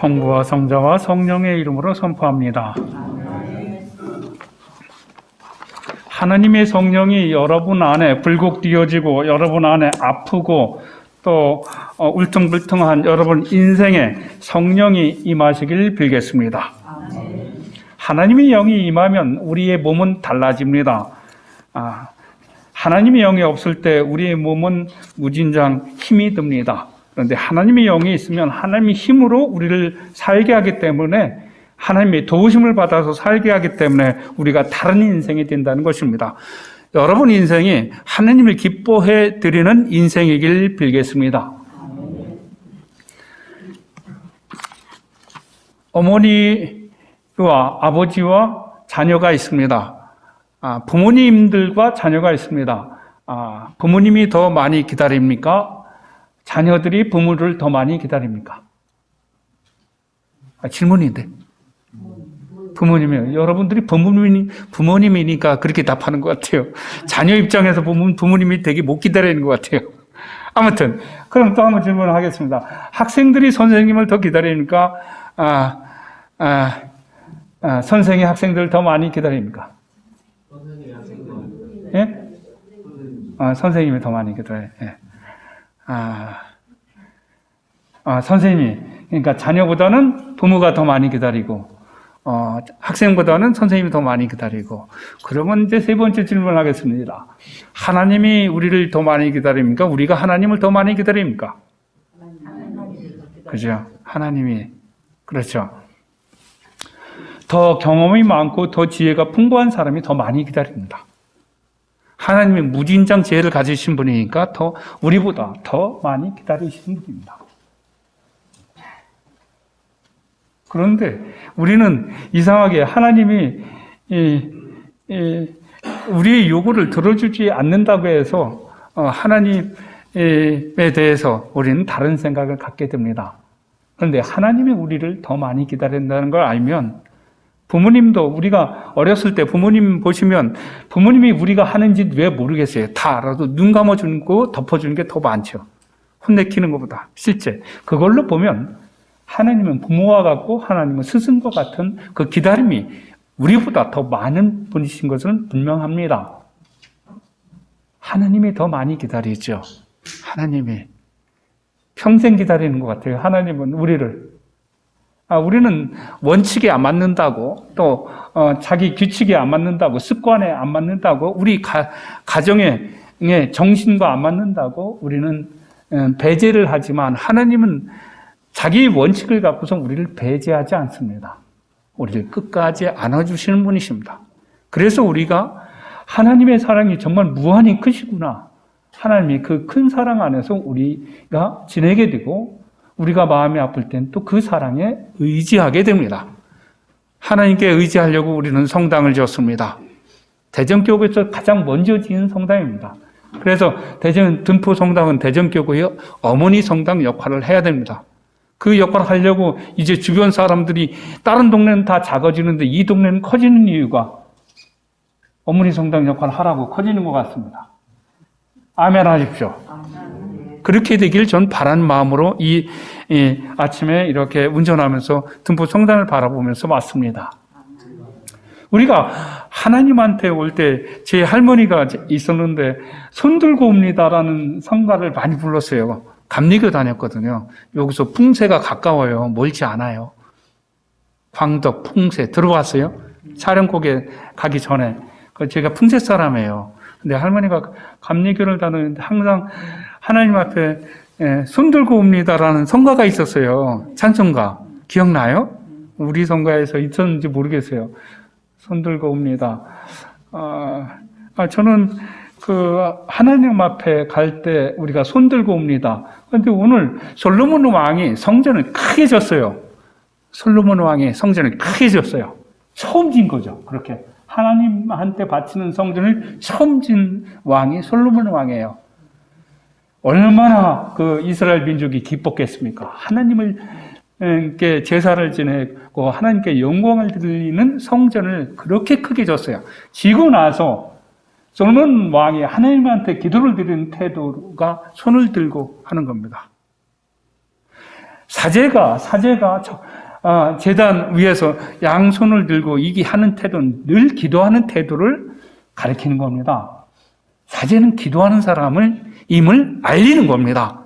성부와 성자와 성령의 이름으로 선포합니다. 하나님의 성령이 여러분 안에 불국 뛰어지고 여러분 안에 아프고 또 울퉁불퉁한 여러분 인생에 성령이 임하시길 빌겠습니다. 하나님의 영이 임하면 우리의 몸은 달라집니다. 하나님의 영이 없을 때 우리의 몸은 무진장 힘이 듭니다. 그런데 하나님의 영이 있으면 하나님의 힘으로 우리를 살게 하기 때문에 하나님의 도우심을 받아서 살게 하기 때문에 우리가 다른 인생이 된다는 것입니다. 여러분 인생이 하나님을 기뻐해 드리는 인생이길 빌겠습니다. 어머니와 아버지와 자녀가 있습니다. 부모님들과 자녀가 있습니다. 부모님이 더 많이 기다립니까? 자녀들이 부모를 더 많이 기다립니까? 질문인데. 부모님이요. 여러분들이 부모님이니까 그렇게 답하는 것 같아요. 자녀 입장에서 보면 부모님이 되게 못 기다리는 것 같아요. 아무튼, 그럼 또 한번 질문을 하겠습니다. 학생들이 선생님을 더 기다리니까, 선생이 학생들을 더 많이 기다립니까? 예? 선생님이 더 많이 기다려요. 예. 선생님이, 그러니까 자녀보다는 부모가 더 많이 기다리고, 학생보다는 선생님이 더 많이 기다리고, 그러면 이제 세 번째 질문을 하겠습니다. 하나님이 우리를 더 많이 기다립니까? 우리가 하나님을 더 많이 기다립니까? 그죠? 하나님이, 그렇죠. 더 경험이 많고 더 지혜가 풍부한 사람이 더 많이 기다립니다. 하나님이 무진장 지혜를 가지신 분이니까 우리보다 더 많이 기다리시는 분입니다. 그런데 우리는 이상하게 하나님이 우리의 요구를 들어주지 않는다고 해서 하나님에 대해서 우리는 다른 생각을 갖게 됩니다. 그런데 하나님이 우리를 더 많이 기다린다는 걸 알면 부모님도 우리가 어렸을 때 부모님 보시면 부모님이 우리가 하는지 왜 모르겠어요. 다 알아도 눈 감아주고 덮어주는 게 더 많죠. 혼내키는 것보다 실제 그걸로 보면 하나님은 부모와 같고 하나님은 스승과 같은 그 기다림이 우리보다 더 많은 분이신 것은 분명합니다. 하나님이 더 많이 기다리죠. 하나님이 평생 기다리는 것 같아요. 하나님은 우리는 원칙에 안 맞는다고 또 자기 규칙에 안 맞는다고 습관에 안 맞는다고 우리 가정의 정신과 안 맞는다고 우리는 배제를 하지만 하나님은 자기 원칙을 갖고서 우리를 배제하지 않습니다. 우리를 끝까지 안아주시는 분이십니다. 그래서 우리가 하나님의 사랑이 정말 무한히 크시구나. 하나님이 그 큰 사랑 안에서 우리가 지내게 되고 우리가 마음이 아플 땐 또 그 사랑에 의지하게 됩니다. 하나님께 의지하려고 우리는 성당을 지었습니다. 대전교구에서 가장 먼저 지은 성당입니다. 그래서 등포 성당은 대전교구의 어머니 성당 역할을 해야 됩니다. 그 역할을 하려고 이제 주변 사람들이 다른 동네는 다 작아지는데 이 동네는 커지는 이유가 어머니 성당 역할을 하라고 커지는 것 같습니다. 아멘 하십시오. 그렇게 되길 전 바란 마음으로 이 아침에 이렇게 운전하면서 등포 성당을 바라보면서 왔습니다. 우리가 하나님한테 올 때 제 할머니가 있었는데 손 들고 옵니다라는 성가를 많이 불렀어요. 감리교 다녔거든요. 여기서 풍세가 가까워요. 멀지 않아요. 광덕, 풍세 들어왔어요? 사령곡에 가기 전에. 제가 풍세 사람이에요. 근데 할머니가 감리교를 다니는데 항상 하나님 앞에 손 들고 옵니다라는 성가가 있었어요. 찬송가. 기억나요? 우리 성가에서 있었는지 모르겠어요. 손 들고 옵니다. 저는 하나님 앞에 갈 때 우리가 손 들고 옵니다. 그런데 오늘 솔로몬 왕이 성전을 크게 졌어요. 솔로몬 왕이 성전을 크게 졌어요. 처음 진 거죠. 그렇게 하나님한테 바치는 성전을 처음 진 왕이 솔로몬 왕이에요. 얼마나 이스라엘 민족이 기뻤겠습니까? 하나님께 제사를 지내고 하나님께 영광을 드리는 성전을 그렇게 크게 졌어요. 지고 나서 솔로몬 왕이 하나님한테 기도를 드리는 태도가 손을 들고 하는 겁니다. 사제가 제단 위에서 양손을 들고 이게 하는 태도는 늘 기도하는 태도를 가리키는 겁니다. 사제는 기도하는 임을 알리는 겁니다.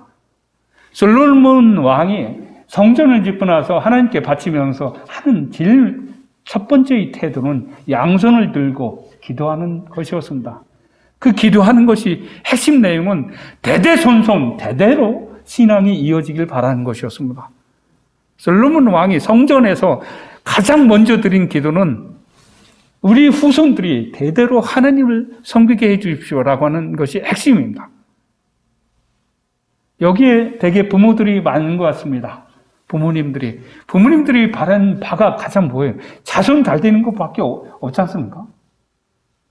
솔로몬 왕이 성전을 짓고 나서 하나님께 바치면서 하는 제일 첫 번째의 태도는 양손을 들고 기도하는 것이었습니다. 그 기도하는 것이 핵심 내용은 대대손손 대대로 신앙이 이어지길 바라는 것이었습니다. 솔로몬 왕이 성전에서 가장 먼저 드린 기도는 우리 후손들이 대대로 하나님을 섬기게 해 주십시오라고 하는 것이 핵심입니다. 여기에 대개 부모들이 많은 것 같습니다. 부모님들이 바라는 바가 가장 뭐예요? 자손 잘 되는 것밖에 없지 않습니까?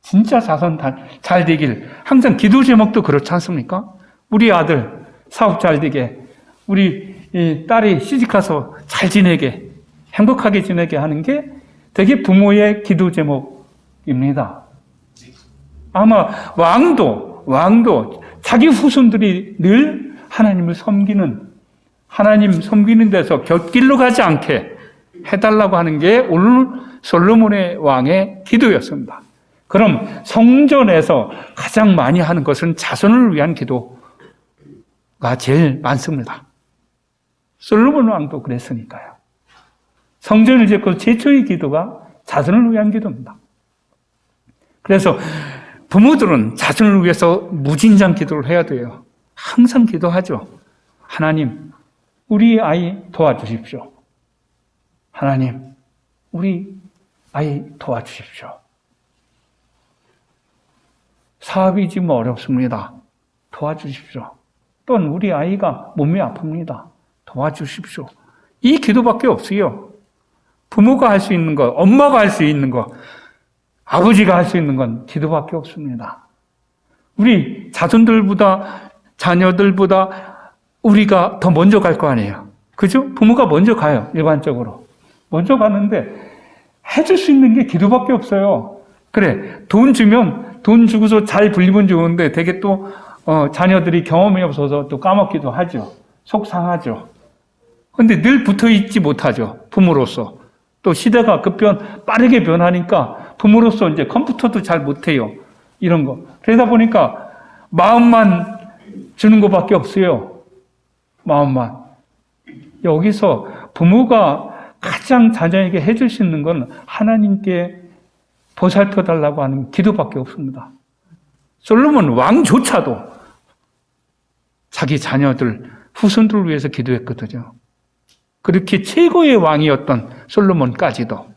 진짜 자손 잘 되길. 항상 기도 제목도 그렇지 않습니까? 우리 아들 사업 잘 되게, 우리 딸이 시집가서 잘 지내게, 행복하게 지내게 하는 게 되게 부모의 기도 제목입니다. 아마 왕도 자기 후손들이 늘 하나님을 하나님 섬기는 데서 곁길로 가지 않게 해달라고 하는 게 오늘 솔로몬의 왕의 기도였습니다. 그럼 성전에서 가장 많이 하는 것은 자손을 위한 기도가 제일 많습니다. 솔로몬 왕도 그랬으니까요. 성전을 짓고 최초의 기도가 자손을 위한 기도입니다. 그래서 부모들은 자손을 위해서 무진장 기도를 해야 돼요. 항상 기도하죠. 하나님, 우리 아이 도와주십시오. 하나님, 우리 아이 도와주십시오. 사업이 지금 어렵습니다. 도와주십시오. 또는 우리 아이가 몸이 아픕니다. 도와주십시오. 이 기도밖에 없어요. 부모가 할 수 있는 것, 엄마가 할 수 있는 것, 아버지가 할 수 있는 건 기도밖에 없습니다. 우리 자손들보다, 자녀들보다 우리가 더 먼저 갈 거 아니에요. 그죠? 부모가 먼저 가요, 일반적으로. 먼저 가는데 해줄 수 있는 게 기도밖에 없어요. 그래, 돈 주고서 잘 불리면 좋은데 되게 또 자녀들이 경험이 없어서 또 까먹기도 하죠. 속상하죠. 근데 늘 붙어 있지 못하죠. 부모로서. 또 시대가 빠르게 변하니까 부모로서 이제 컴퓨터도 잘 못해요. 이런 거. 그러다 보니까 마음만 주는 것밖에 없어요. 마음만. 여기서 부모가 가장 자녀에게 해줄 수 있는 건 하나님께 보살펴 달라고 하는 기도밖에 없습니다. 솔로몬 왕조차도 자기 자녀들, 후손들을 위해서 기도했거든요. 그렇게 최고의 왕이었던 솔로몬까지도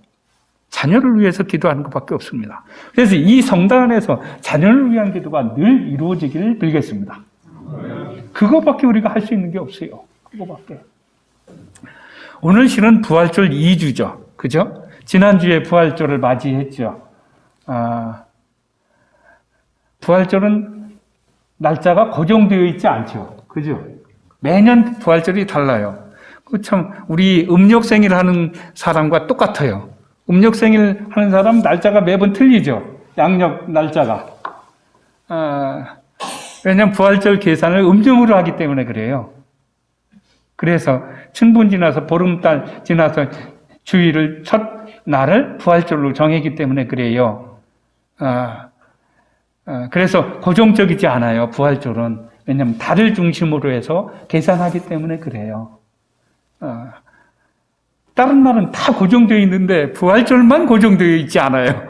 자녀를 위해서 기도하는 것밖에 없습니다. 그래서 이 성당 안에서 자녀를 위한 기도가 늘 이루어지기를 빌겠습니다. 그것밖에 우리가 할 수 있는 게 없어요. 그것밖에. 오늘 실은 부활절 2주죠. 그죠? 지난주에 부활절을 맞이했죠. 부활절은 날짜가 고정되어 있지 않죠. 그죠? 매년 부활절이 달라요. 참, 우리 음력생일 하는 사람과 똑같아요. 음력생일 하는 사람 날짜가 매번 틀리죠. 양력 날짜가. 왜냐하면 부활절 계산을 음력으로 하기 때문에 그래요. 그래서 춘분 지나서 보름달 지나서 주일을 첫 날을 부활절로 정했기 때문에 그래요. 그래서 고정적이지 않아요. 부활절은. 왜냐하면 달을 중심으로 해서 계산하기 때문에 그래요. 다른 날은 다 고정되어 있는데 부활절만 고정되어 있지 않아요.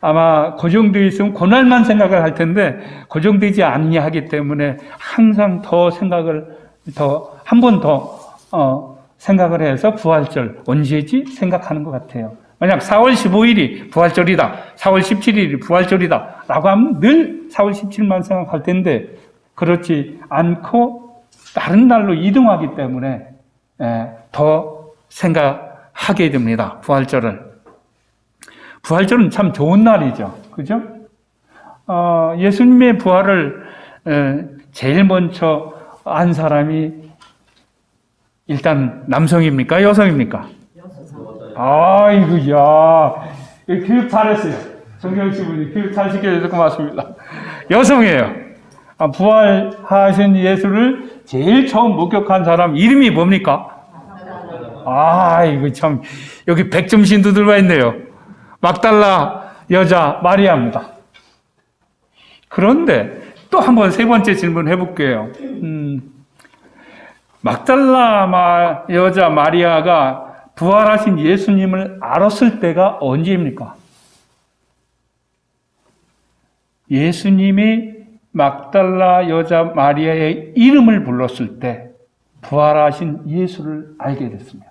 아마 고정되어 있으면 그날만 생각을 할 텐데 고정되지 않냐 하기 때문에 항상 한 번 더 생각을 해서 부활절 언제지 생각하는 것 같아요. 만약 4월 15일이 부활절이다, 4월 17일이 부활절이다 라고 하면 늘 4월 17일만 생각할 텐데 그렇지 않고 다른 날로 이동하기 때문에 더 생각하게 됩니다. 부활절은 참 좋은 날이죠. 그죠? 예수님의 부활을 제일 먼저 안 사람이 일단 남성입니까? 여성입니까? 아이고야, 교육 잘했어요. 정경 씨 분이 교육 잘 시켜주셔서 고맙습니다. 여성이에요. 부활하신 예수를 제일 처음 목격한 사람 이름이 뭡니까? 이거 참, 여기 100점 신도들만 있네요. 막달라 여자 마리아입니다. 그런데 또 한번 세 번째 질문 해볼게요. 막달라 여자 마리아가 부활하신 예수님을 알았을 때가 언제입니까? 예수님이 막달라 여자 마리아의 이름을 불렀을 때 부활하신 예수를 알게 됐습니다.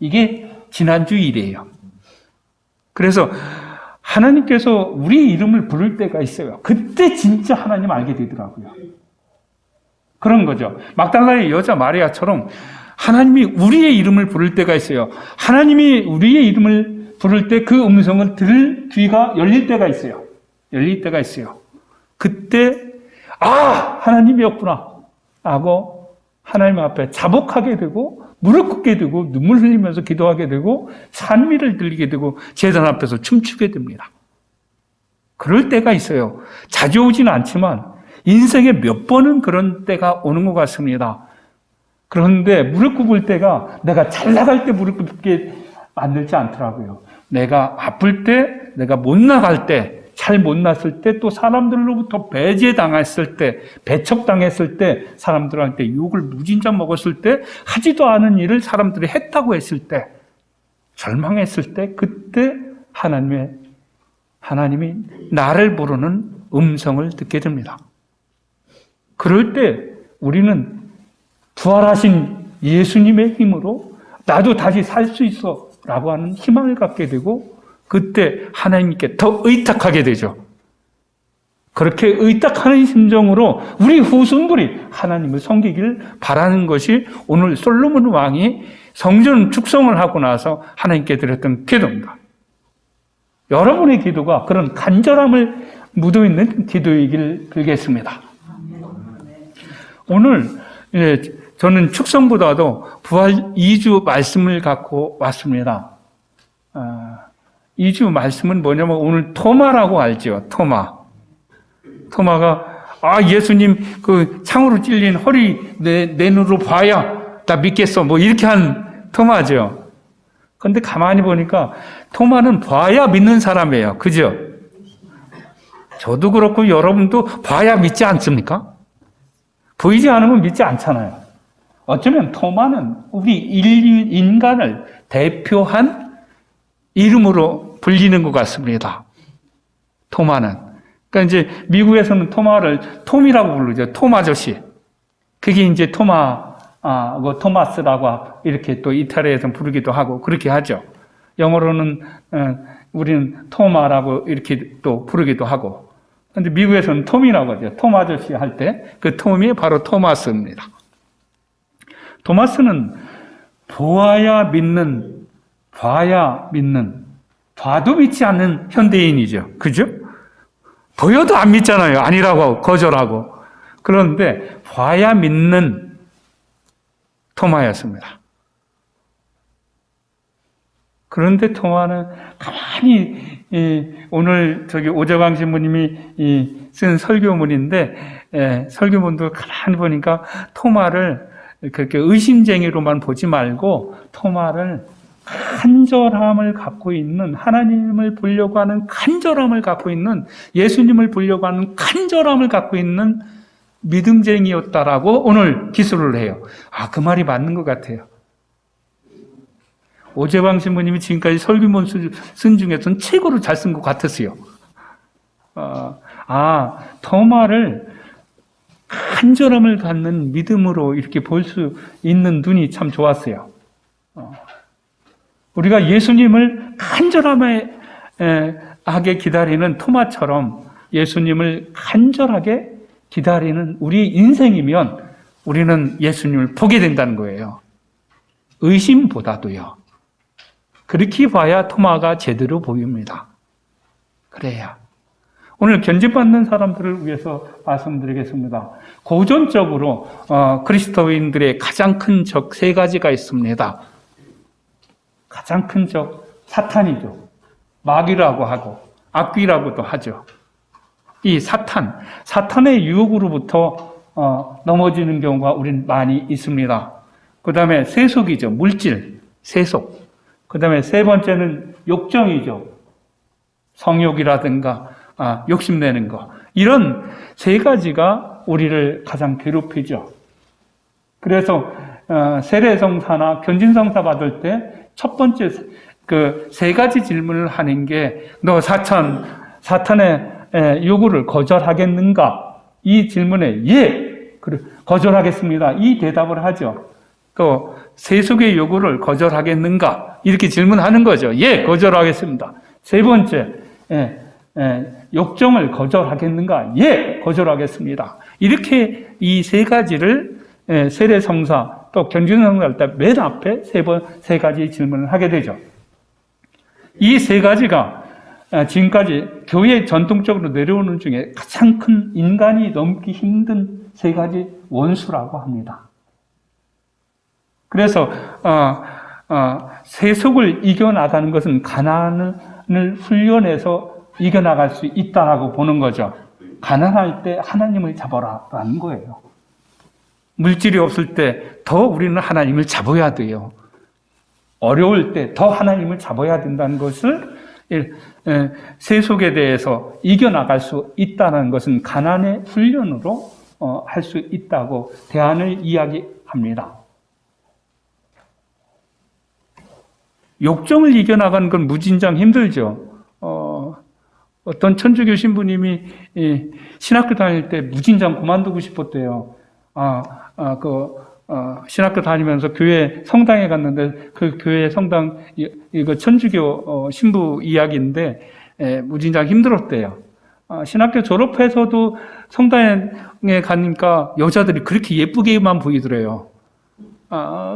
이게 지난주 일이에요. 그래서 하나님께서 우리 이름을 부를 때가 있어요. 그때 진짜 하나님 알게 되더라고요. 그런 거죠. 막달라의 여자 마리아처럼 하나님이 우리의 이름을 부를 때가 있어요. 하나님이 우리의 이름을 부를 때 그 음성을 들을 귀가 열릴 때가 있어요. 열릴 때가 있어요. 그때 하나님이었구나 하고 하나님 앞에 자복하게 되고 무릎 꿇게 되고 눈물 흘리면서 기도하게 되고 찬미를 들리게 되고 제단 앞에서 춤추게 됩니다. 그럴 때가 있어요. 자주 오지는 않지만 인생에 몇 번은 그런 때가 오는 것 같습니다. 그런데 무릎 꿇을 때가 내가 잘 나갈 때 무릎 꿇게 만들지 않더라고요. 내가 아플 때, 내가 못 나갈 때, 잘 못 났을 때, 또 사람들로부터 배제당했을 때, 배척당했을 때, 사람들한테 욕을 무진장 먹었을 때, 하지도 않은 일을 사람들이 했다고 했을 때, 절망했을 때, 그때 하나님이 나를 부르는 음성을 듣게 됩니다. 그럴 때 우리는 부활하신 예수님의 힘으로 나도 다시 살 수 있어 라고 하는 희망을 갖게 되고 그때 하나님께 더 의탁하게 되죠. 그렇게 의탁하는 심정으로 우리 후손들이 하나님을 섬기기를 바라는 것이 오늘 솔로몬 왕이 성전 축성을 하고 나서 하나님께 드렸던 기도입니다. 여러분의 기도가 그런 간절함을 묻어있는 기도이길 빌겠습니다. 오늘 저는 축성보다도 부활 2주 말씀을 갖고 왔습니다. 2주 말씀은 뭐냐면 오늘 토마라고 알죠. 토마가 예수님 그 창으로 찔린 허리 내 눈으로 봐야 나 믿겠어 뭐 이렇게 한 토마죠. 그런데 가만히 보니까 토마는 봐야 믿는 사람이에요. 그죠? 저도 그렇고 여러분도 봐야 믿지 않습니까? 보이지 않으면 믿지 않잖아요. 어쩌면 토마는 우리 인간을 대표한 이름으로 불리는 것 같습니다. 토마는. 그러니까 이제 미국에서는 토마를 톰이라고 부르죠. 톰 아저씨. 그게 이제 토마스라고 이렇게 또 이탈리아에서는 부르기도 하고 그렇게 하죠. 영어로는 우리는 토마라고 이렇게 또 부르기도 하고. 근데 미국에서는 톰이라고 하죠. 톰 아저씨 할 때 그 톰이 바로 토마스입니다. 토마스는 봐야 믿는, 봐도 믿지 않는 현대인이죠. 그죠? 보여도 안 믿잖아요. 아니라고 거절하고. 그런데 봐야 믿는 토마였습니다. 그런데 토마는 가만히 오늘 오재광 신부님이 쓴 설교문인데 설교문도 가만히 보니까 토마를 그렇게 의심쟁이로만 보지 말고 토마를 간절함을 갖고 있는 하나님을 보려고 하는 간절함을 갖고 있는 예수님을 보려고 하는 간절함을 갖고 있는 믿음쟁이였다라고 오늘 기술을 해요. 그 말이 맞는 것 같아요. 오재광 신부님이 지금까지 설교문 쓴 중에서는 최고로 잘 쓴 것 같았어요. 토마를 간절함을 갖는 믿음으로 이렇게 볼 수 있는 눈이 참 좋았어요. 우리가 예수님을 간절하게 기다리는 토마처럼 예수님을 간절하게 기다리는 우리 인생이면 우리는 예수님을 보게 된다는 거예요. 의심보다도요. 그렇게 봐야 토마가 제대로 보입니다. 그래야. 오늘 견집받는 사람들을 위해서 말씀드리겠습니다. 고전적으로 그리스도인들의 가장 큰 적 세 가지가 있습니다. 가장 큰 적 사탄이죠. 마귀라고 하고 악귀라고도 하죠. 이 사탄의 유혹으로부터 넘어지는 경우가 우린 많이 있습니다. 그 다음에 세속이죠. 물질, 세속. 그 다음에 세 번째는 욕정이죠. 성욕이라든가 욕심내는 거. 이런 세 가지가 우리를 가장 괴롭히죠. 그래서 세례성사나 견진성사 받을 때 첫 번째 그 세 가지 질문을 하는 게 너 사탄의 요구를 거절하겠는가? 이 질문에 예, 거절하겠습니다. 이 대답을 하죠. 또 세속의 요구를 거절하겠는가? 이렇게 질문하는 거죠. 예, 거절하겠습니다. 세 번째, 욕정을 거절하겠는가? 예, 거절하겠습니다. 이렇게 이 세 가지를 세례성사 또 견진성사 할 때 맨 앞에 세 가지 질문을 하게 되죠. 이 세 가지가 지금까지 교회 전통적으로 내려오는 중에 가장 큰 인간이 넘기 힘든 세 가지 원수라고 합니다. 그래서 세속을 이겨나가는 것은 가난을 훈련해서 이겨나갈 수 있다라고 보는 거죠. 가난할 때 하나님을 잡아라라는 거예요. 물질이 없을 때 더 우리는 하나님을 잡아야 돼요. 어려울 때 더 하나님을 잡아야 된다는 것을 세속에 대해서 이겨나갈 수 있다는 것은 가난의 훈련으로 할 수 있다고 대안을 이야기합니다. 욕정을 이겨나가는 건 무진장 힘들죠. 어떤 천주교 신부님이 신학교 다닐 때 무진장 그만두고 싶었대요. 신학교 다니면서 교회 성당에 갔는데 그 교회 성당 이거 천주교 신부 이야기인데 무진장 힘들었대요. 신학교 졸업해서도 성당에 가니까 여자들이 그렇게 예쁘게만 보이더래요.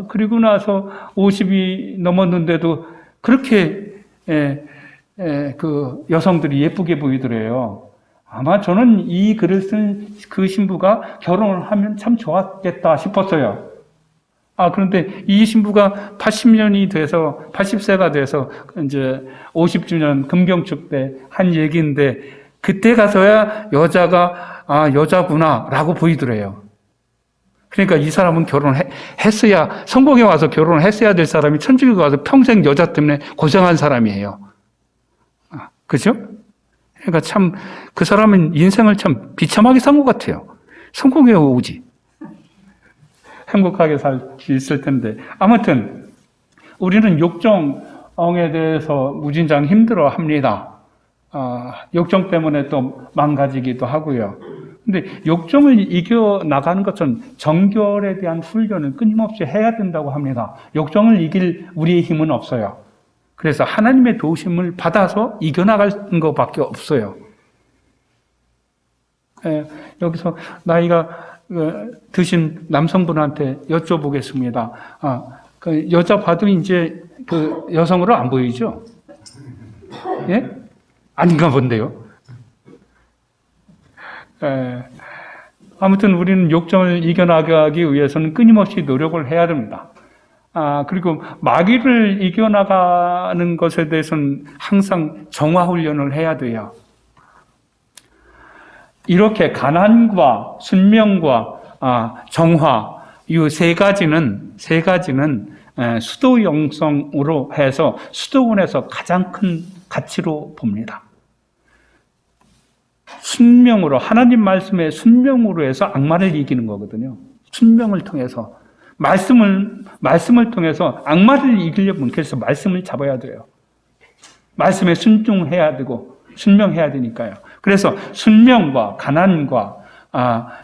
그리고 나서 50이 넘었는데도 그렇게 그 여성들이 예쁘게 보이더래요. 아마 저는 이 글을 쓴 그 신부가 결혼을 하면 참 좋았겠다 싶었어요. 그런데 이 신부가 80년이 돼서, 80세가 돼서 이제 50주년 금경축 때 한 얘기인데, 그때 가서야 여자가, 여자구나, 라고 보이더래요. 그러니까 이 사람은 결혼했어야, 성공에 와서 결혼을 했어야 될 사람이 천주교에 와서 평생 여자 때문에 고생한 사람이에요. 그죠? 그러니까 참, 그 사람은 인생을 참 비참하게 산 것 같아요. 성공해 오지. 행복하게 살 수 있을 텐데. 아무튼, 우리는 욕정에 대해서 무진장 힘들어 합니다. 욕정 때문에 또 망가지기도 하고요. 근데 욕정을 이겨나가는 것은 정결에 대한 훈련을 끊임없이 해야 된다고 합니다. 욕정을 이길 우리의 힘은 없어요. 그래서 하나님의 도우심을 받아서 이겨나가는 것밖에 없어요. 여기서 나이가 드신 남성분한테 여쭤보겠습니다. 그 여자 봐도 이제 그 여성으로 안 보이죠? 예? 아닌가 본데요. 아무튼 우리는 욕정을 이겨나가기 위해서는 끊임없이 노력을 해야 됩니다. 그리고 마귀를 이겨나가는 것에 대해서는 항상 정화훈련을 해야 돼요. 이렇게 가난과 순명과 정화, 이 세 가지는 수도영성으로 해서 수도원에서 가장 큰 가치로 봅니다. 순명으로, 하나님 말씀의 순명으로 해서 악마를 이기는 거거든요. 순명을 통해서. 말씀을 통해서 악마를 이기려면 그래서 말씀을 잡아야 돼요. 말씀에 순종해야 되고 순명해야 되니까요. 그래서 순명과 가난과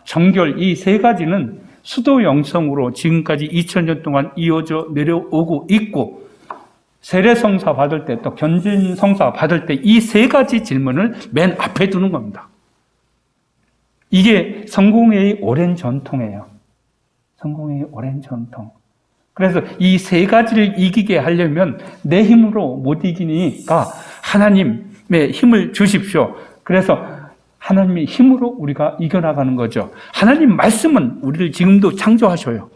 정결 이 세 가지는 수도 영성으로 지금까지 2000년 동안 이어져 내려오고 있고 세례성사 받을 때 또 견진성사 받을 때 이 세 가지 질문을 맨 앞에 두는 겁니다. 이게 성공회의 오랜 전통이에요. 성공의 오랜 전통. 그래서 이 세 가지를 이기게 하려면 내 힘으로 못 이기니까 하나님의 힘을 주십시오. 그래서 하나님의 힘으로 우리가 이겨나가는 거죠. 하나님 말씀은 우리를 지금도 창조하셔요.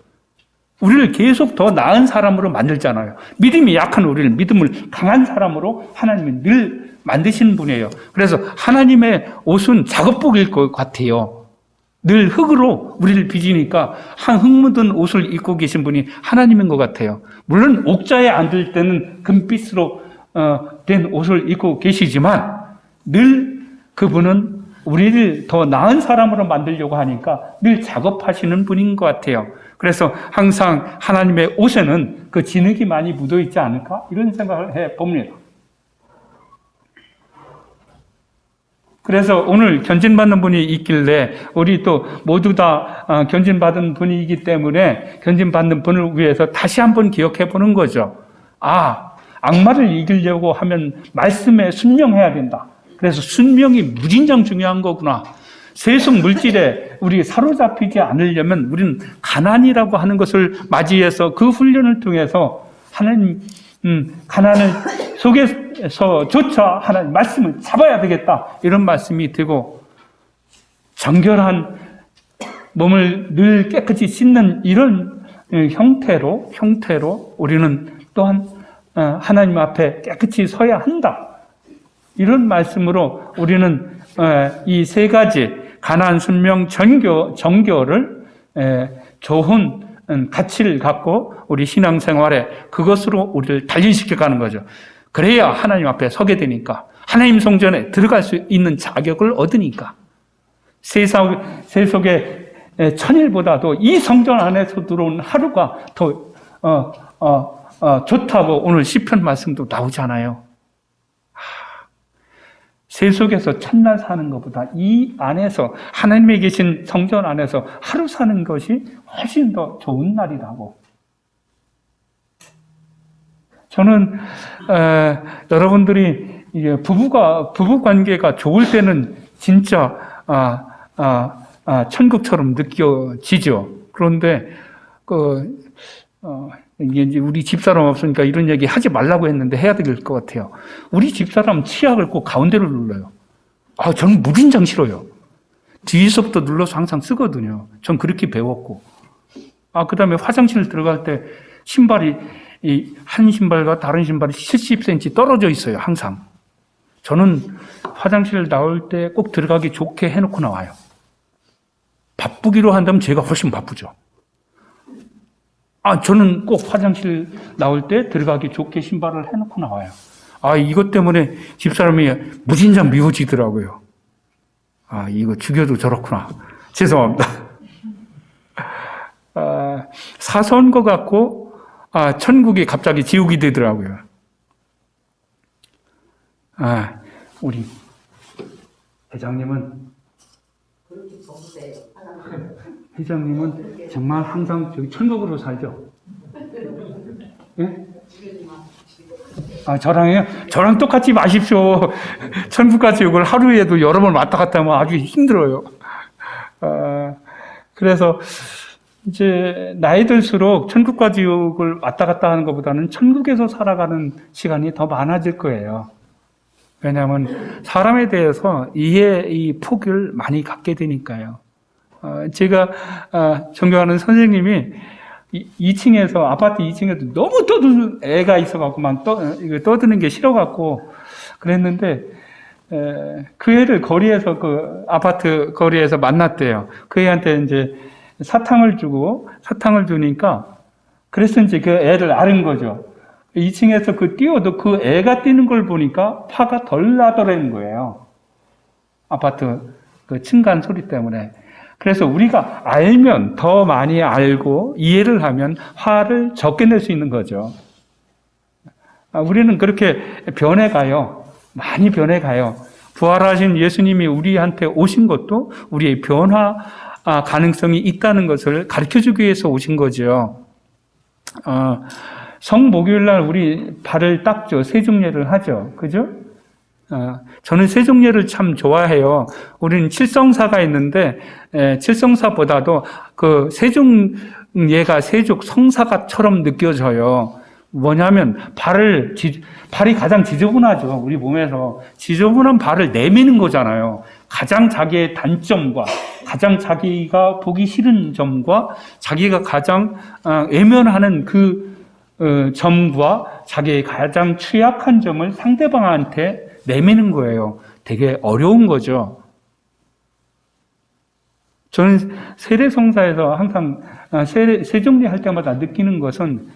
우리를 계속 더 나은 사람으로 만들잖아요. 믿음이 약한 우리를 믿음을 강한 사람으로 하나님은 늘 만드시는 분이에요. 그래서 하나님의 옷은 작업복일 것 같아요. 늘 흙으로 우리를 빚으니까 한 흙 묻은 옷을 입고 계신 분이 하나님인 것 같아요. 물론 옥자에 앉을 때는 금빛으로 된 옷을 입고 계시지만 늘 그분은 우리를 더 나은 사람으로 만들려고 하니까 늘 작업하시는 분인 것 같아요. 그래서 항상 하나님의 옷에는 그 진흙이 많이 묻어 있지 않을까? 이런 생각을 해 봅니다. 그래서 오늘 견진받는 분이 있길래 우리 또 모두 다 견진받은 분이기 때문에 견진받는 분을 위해서 다시 한번 기억해 보는 거죠. 악마를 이기려고 하면 말씀에 순명해야 된다. 그래서 순명이 무진장 중요한 거구나. 세속 물질에 우리 사로잡히지 않으려면 우리는 가난이라고 하는 것을 맞이해서 그 훈련을 통해서 하나님 가난을 속에서조차 하나님 말씀을 잡아야 되겠다. 이런 말씀이 되고 정결한 몸을 늘 깨끗이 씻는 이런 형태로 우리는 또한 하나님 앞에 깨끗이 서야 한다. 이런 말씀으로 우리는 이 세 가지 가난, 순명, 정교를 좋은 가치를 갖고 우리 신앙생활에 그것으로 우리를 단련시켜가는 거죠. 그래야 하나님 앞에 서게 되니까 하나님 성전에 들어갈 수 있는 자격을 얻으니까 세속의 천일보다도 이 성전 안에서 들어온 하루가 더 좋다고 오늘 시편 말씀도 나오잖아요. 세속에서 첫날 사는 것보다 이 안에서 하나님이 계신 성전 안에서 하루 사는 것이 훨씬 더 좋은 날이라고. 저는 여러분들이 부부 관계가 좋을 때는 진짜 천국처럼 느껴지죠. 그런데 이제 우리 집사람 없으니까 이런 얘기 하지 말라고 했는데 해야 될 것 같아요. 우리 집사람 치약을 꼭 가운데로 눌러요. 저는 무진장 싫어요. 뒤에서부터 눌러서 항상 쓰거든요. 전 그렇게 배웠고. 그 다음에 화장실 들어갈 때 신발이 한 신발과 다른 신발이 70cm 떨어져 있어요. 항상. 저는 화장실 나올 때 꼭 들어가기 좋게 해놓고 나와요. 바쁘기로 한다면 제가 훨씬 바쁘죠. 저는 꼭 화장실 나올 때 들어가기 좋게 신발을 해놓고 나와요. 이것 때문에 집사람이 무진장 미워지더라고요. 이거 죽여도 저렇구나. 죄송합니다. 사소한 것 같고, 천국이 갑자기 지옥이 되더라고요. 우리 회장님은 정말 항상 저기 천국으로 살죠? 예? 저랑요? 저랑 똑같이 마십시오. 천국과 지옥을 하루에도 여러 번 왔다 갔다 하면 아주 힘들어요. 그래서 이제 나이 들수록 천국과 지옥을 왔다 갔다 하는 것보다는 천국에서 살아가는 시간이 더 많아질 거예요. 왜냐하면 사람에 대해서 이해의 폭을 많이 갖게 되니까요. 제가 존경하는 선생님이 2층에서 아파트 2층에도 너무 떠드는 애가 있어갖고 막 떠드는 게 싫어갖고 그랬는데 그 애를 거리에서 그 아파트 거리에서 만났대요. 그 애한테 이제 사탕을 주니까 그래서 이제 그 애를 앓은 거죠. 2층에서 뛰어도 그 애가 뛰는 걸 보니까 화가 덜 나더라는 거예요. 아파트 그 층간 소리 때문에. 그래서 우리가 알면 더 많이 알고 이해를 하면 화를 적게 낼 수 있는 거죠. 우리는 그렇게 변해가요. 많이 변해가요. 부활하신 예수님이 우리한테 오신 것도 우리의 변화 가능성이 있다는 것을 가르쳐주기 위해서 오신 거죠. 성목요일날 우리 발을 닦죠. 세종례를 하죠. 그죠? 저는 세종례를 참 좋아해요. 우리는 칠성사가 있는데 칠성사보다도 그 세종례가 세족 성사가처럼 느껴져요. 뭐냐면 발이 가장 지저분하죠. 우리 몸에서 지저분한 발을 내미는 거잖아요. 가장 자기의 단점과 가장 자기가 보기 싫은 점과 자기가 가장 외면하는 그 점과 자기의 가장 취약한 점을 상대방한테 내미는 거예요. 되게 어려운 거죠. 저는 세례송사에서 항상 세정리할 때마다 느끼는 것은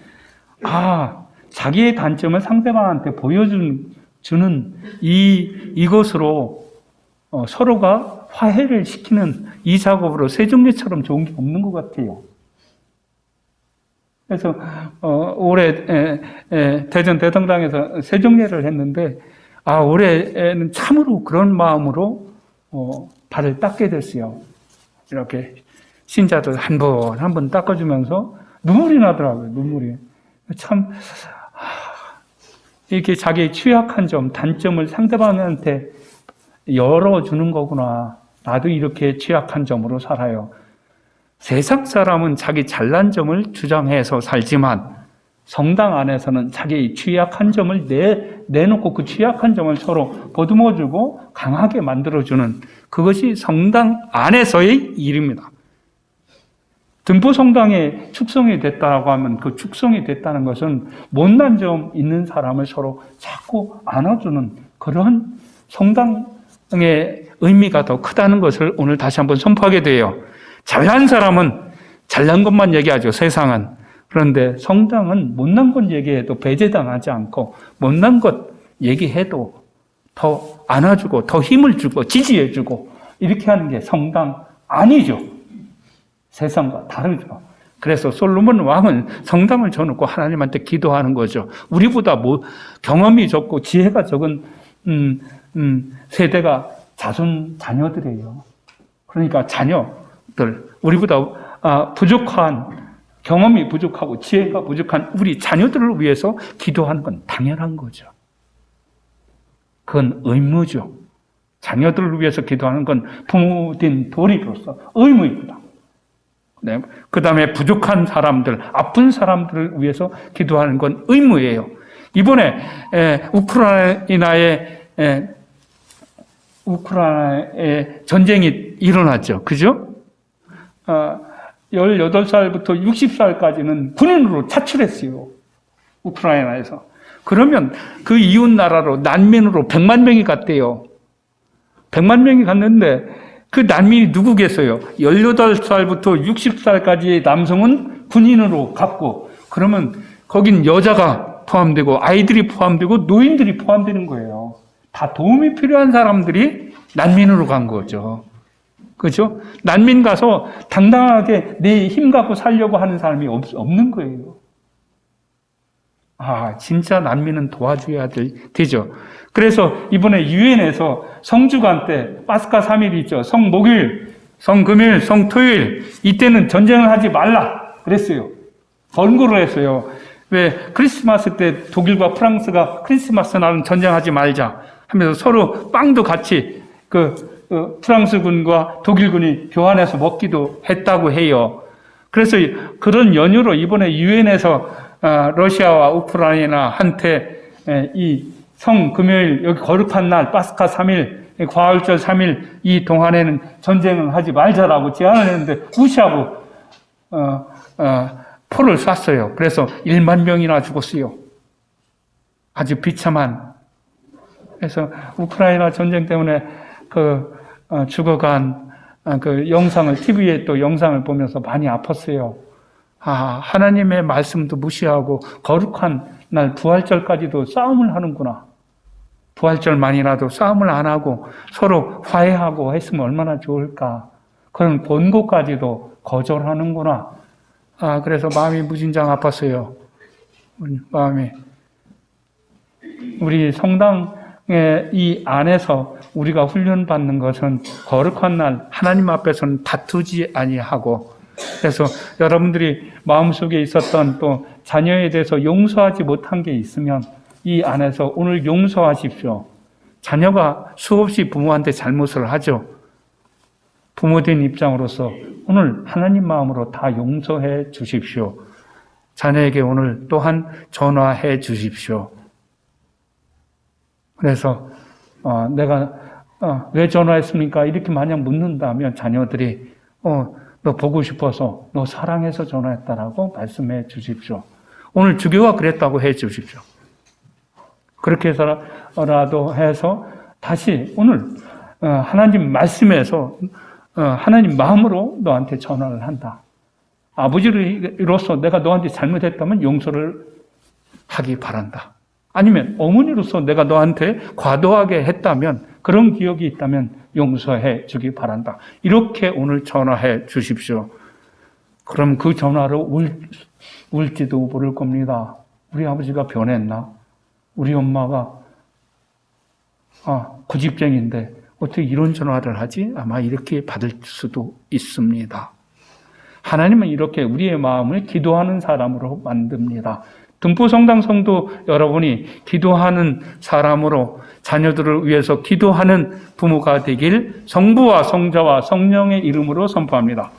자기의 단점을 상대방한테 보여주는 이것으로 서로가 화해를 시키는 이 작업으로 세정리처럼 좋은 게 없는 것 같아요. 그래서 올해 대전 대성당에서 세정례를 했는데 올해는 참으로 그런 마음으로 발을 닦게 됐어요. 이렇게 신자들 한 번 닦아주면서 눈물이 나더라고요. 눈물이. 참 이렇게 자기의 취약한 점, 단점을 상대방한테 열어주는 거구나. 나도 이렇게 취약한 점으로 살아요. 세상 사람은 자기 잘난 점을 주장해서 살지만 성당 안에서는 자기의 취약한 점을 내놓고 그 취약한 점을 서로 보듬어주고 강하게 만들어주는 그것이 성당 안에서의 일입니다. 등포성당에 축성이 됐다고 하면 그 축성이 됐다는 것은 못난 점 있는 사람을 서로 자꾸 안아주는 그런 성당의 의미가 더 크다는 것을 오늘 다시 한번 선포하게 돼요. 잘난 사람은 잘난 것만 얘기하죠, 세상은. 그런데 성당은 못난 것 얘기해도 배제당하지 않고 못난 것 얘기해도 더 안아주고 더 힘을 주고 지지해주고 이렇게 하는 게 성당 아니죠. 세상과 다르죠. 그래서 솔로몬 왕은 성당을 쳐놓고 하나님한테 기도하는 거죠. 우리보다 경험이 적고 지혜가 적은 세대가 자녀들이에요. 그러니까 자녀들, 우리보다 부족한 경험이 부족하고 지혜가 부족한 우리 자녀들을 위해서 기도하는 건 당연한 거죠. 그건 의무죠. 자녀들을 위해서 기도하는 건 부모된 도리로서 의무입니다. 네. 그 다음에 부족한 사람들, 아픈 사람들을 위해서 기도하는 건 의무예요. 이번에 우크라이나에 전쟁이 일어났죠. 그죠? 18살부터 60살까지는 군인으로 차출했어요. 우크라이나에서. 그러면 그 이웃 나라로 난민으로 100만 명이 갔대요. 100만 명이 갔는데 그 난민이 누구겠어요? 18살부터 60살까지의 남성은 군인으로 갔고 그러면 거긴 여자가 포함되고 아이들이 포함되고 노인들이 포함되는 거예요. 다 도움이 필요한 사람들이 난민으로 간 거죠. 그렇죠? 난민 가서 당당하게 내 힘 갖고 살려고 하는 사람이 없는 거예요. 진짜 난민은 도와줘야 되죠. 그래서 이번에 유엔에서 성주간 때 파스카 3일 있죠. 성목요일, 성금요일, 성토요일 이때는 전쟁을 하지 말라 그랬어요. 권고를 했어요. 왜 크리스마스 때 독일과 프랑스가 크리스마스 날은 전쟁하지 말자 하면서 서로 빵도 같이 프랑스군과 독일군이 교환해서 먹기도 했다고 해요. 그래서 그런 연유로 이번에 유엔에서 러시아와 우크라이나한테 이 성금요일 여기 거룩한 날 파스카 3일 과월절 3일 이 동안에는 전쟁을 하지 말자라고 제안을 했는데 무시하고 포를 쐈어요. 그래서 1만 명이나 죽었어요. 아주 비참한. 그래서 우크라이나 전쟁 때문에 죽어간 그 영상을 TV에 또 영상을 보면서 많이 아팠어요. 하나님의 말씀도 무시하고 거룩한 날 부활절까지도 싸움을 하는구나. 부활절만이라도 싸움을 안 하고 서로 화해하고 했으면 얼마나 좋을까. 그런 권고까지도 거절하는구나. 그래서 마음이 무진장 아팠어요. 마음이. 우리 성당의 이 안에서 우리가 훈련받는 것은 거룩한 날 하나님 앞에서는 다투지 아니하고 그래서 여러분들이 마음속에 있었던 또 자녀에 대해서 용서하지 못한 게 있으면 이 안에서 오늘 용서하십시오. 자녀가 수없이 부모한테 잘못을 하죠. 부모된 입장으로서 오늘 하나님 마음으로 다 용서해 주십시오. 자녀에게 오늘 또한 전화해 주십시오. 그래서 내가 왜 전화했습니까? 이렇게 만약 묻는다면 자녀들이 너 보고 싶어서 너 사랑해서 전화했다라고 말씀해 주십시오. 오늘 주교가 그랬다고 해 주십시오. 그렇게 해서라도 해서 다시 오늘 하나님 말씀에서 하나님 마음으로 너한테 전화를 한다. 아버지로서 내가 너한테 잘못했다면 용서를 하기 바란다. 아니면 어머니로서 내가 너한테 과도하게 했다면, 그런 기억이 있다면 용서해 주기 바란다. 이렇게 오늘 전화해 주십시오. 그럼 그 전화로 울지도 모를 겁니다. 우리 아버지가 변했나? 우리 엄마가 고집쟁인데 어떻게 이런 전화를 하지? 아마 이렇게 받을 수도 있습니다. 하나님은 이렇게 우리의 마음을 기도하는 사람으로 만듭니다. 등포성당 성도 여러분이 기도하는 사람으로 자녀들을 위해서 기도하는 부모가 되길 성부와 성자와 성령의 이름으로 선포합니다.